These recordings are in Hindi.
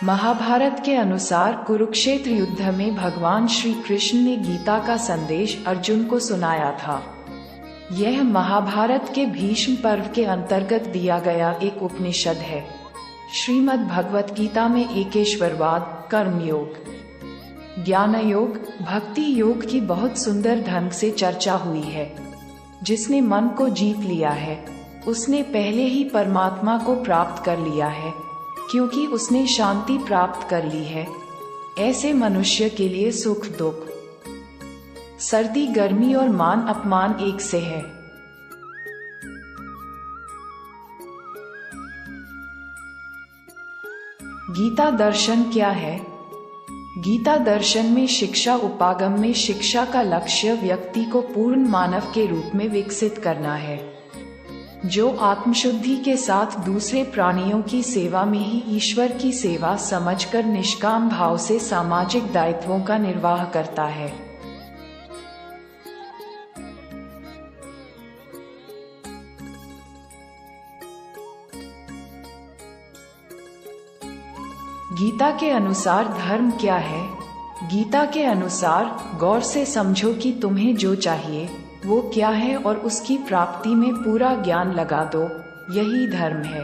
महाभारत के अनुसार कुरुक्षेत्र युद्ध में भगवान श्री कृष्ण ने गीता का संदेश अर्जुन को सुनाया था। यह महाभारत के भीष्म पर्व के अंतर्गत दिया गया एक उपनिषद है। श्रीमद् भगवत गीता में एकेश्वरवाद, कर्मयोग, ज्ञान योग, भक्ति योग की बहुत सुंदर ढंग से चर्चा हुई है। जिसने मन को जीत लिया है उसने पहले ही परमात्मा को प्राप्त कर लिया है, क्योंकि उसने शांति प्राप्त कर ली है। ऐसे मनुष्य के लिए सुख दुख, सर्दी गर्मी और मान अपमान एक से है। गीता दर्शन क्या है? गीता दर्शन में शिक्षा, उपागम में शिक्षा का लक्ष्य व्यक्ति को पूर्ण मानव के रूप में विकसित करना है, जो आत्मशुद्धि के साथ दूसरे प्राणियों की सेवा में ही ईश्वर की सेवा समझकर निष्काम भाव से सामाजिक दायित्वों का निर्वाह करता है। गीता के अनुसार धर्म क्या है? गीता के अनुसार गौर से समझो कि तुम्हें जो चाहिए वो क्या है और उसकी प्राप्ति में पूरा ज्ञान लगा दो, यही धर्म है।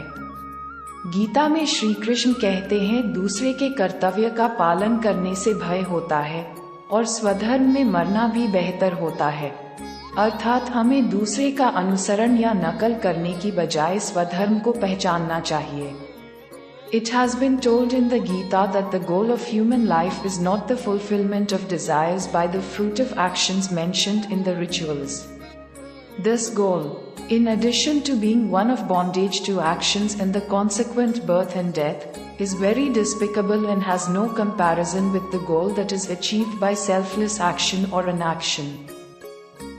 गीता में श्री कृष्ण कहते हैं दूसरे के कर्तव्य का पालन करने से भय होता है और स्वधर्म में मरना भी बेहतर होता है। अर्थात हमें दूसरे का अनुसरण या नकल करने की बजाय स्वधर्म को पहचानना चाहिए। It has been told in the Gita that the goal of human life is not the fulfillment of desires by the fruit of actions mentioned in the rituals. This goal, in addition to being one of bondage to actions and the consequent birth and death, is very despicable and has no comparison with the goal that is achieved by selfless action or inaction.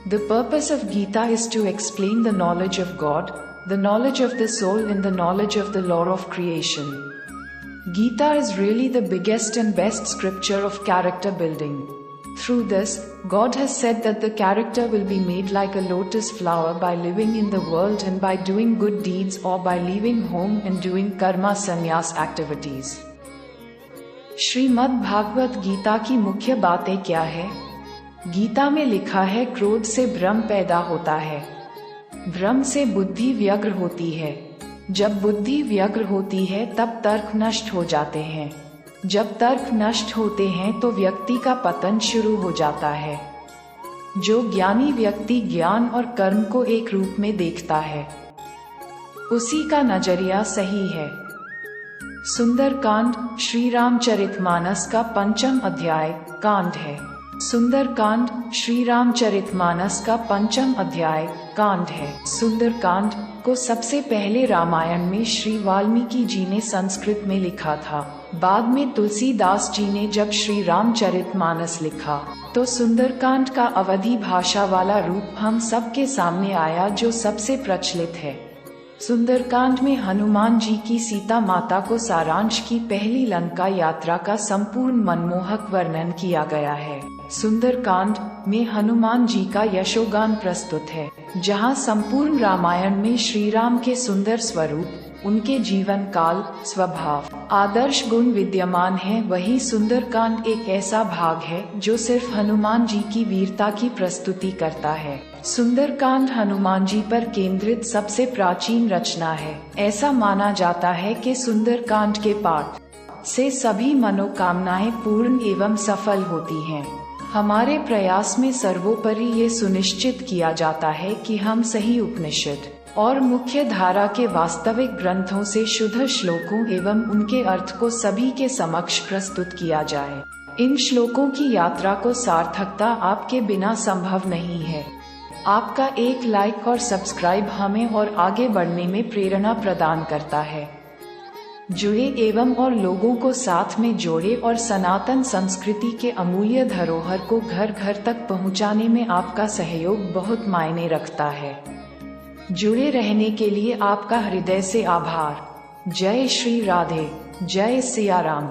The purpose of Gita is to explain the knowledge of God, the knowledge of the soul and the knowledge of the law of creation. Gita is really the biggest and best scripture of character building. Through this, God has said that the character will be made like a lotus flower by living in the world and by doing good deeds or by leaving home and doing karma sannyas activities. Shrimad Bhagavat Gita की मुख्य बातें क्या है? गीता में लिखा है क्रोध से भ्रम पैदा होता है, भ्रम से बुद्धि व्यग्र होती है, जब बुद्धि व्यग्र होती है तब तर्क नष्ट हो जाते हैं, जब तर्क नष्ट होते हैं तो व्यक्ति का पतन शुरू हो जाता है। जो ज्ञानी व्यक्ति ज्ञान और कर्म को एक रूप में देखता है उसी का नजरिया सही है। सुंदरकांड श्री रामचरितमानस का 5वां अध्याय कांड है। सुंदरकांड श्री रामचरितमानस का 5वां अध्याय कांड है। सुंदरकांड को सबसे पहले रामायण में श्री वाल्मीकि जी ने संस्कृत में लिखा था। बाद में तुलसीदास जी ने जब श्री रामचरितमानस लिखा तो सुंदरकांड का अवधी भाषा वाला रूप हम सबके सामने आया, जो सबसे प्रचलित है। सुंदरकांड में हनुमान जी की सीता माता को सारांश की पहली लंका यात्रा का संपूर्ण मनमोहक वर्णन किया गया है। सुंदरकांड में हनुमान जी का यशोगान प्रस्तुत है, जहां संपूर्ण रामायण में श्री राम के सुंदर स्वरूप, उनके जीवन काल, स्वभाव, आदर्श गुण विद्यमान हैं। वही सुंदरकांड एक ऐसा भाग है जो सिर्फ हनुमान जी की वीरता की प्रस्तुति करता है। सुंदरकांड हनुमान जी पर केंद्रित सबसे प्राचीन रचना है। ऐसा माना जाता है कि सुंदरकांड के पाठ से सभी मनोकामनाएं पूर्ण एवं सफल होती हैं। हमारे प्रयास में सर्वोपरि ये सुनिश्चित किया जाता है कि हम सही उपनिषद और मुख्य धारा के वास्तविक ग्रंथों से शुद्ध श्लोकों एवं उनके अर्थ को सभी के समक्ष प्रस्तुत किया जाए। इन श्लोकों की यात्रा को सार्थकता आपके बिना संभव नहीं है। आपका एक लाइक और सब्सक्राइब हमें और आगे बढ़ने में प्रेरणा प्रदान करता है। जुड़े एवं और लोगों को साथ में जोड़े और सनातन संस्कृति के अमूल्य धरोहर को घर घर तक पहुंचाने में आपका सहयोग बहुत मायने रखता है। जुड़े रहने के लिए आपका हृदय से आभार। जय श्री राधे, जय सिया राम।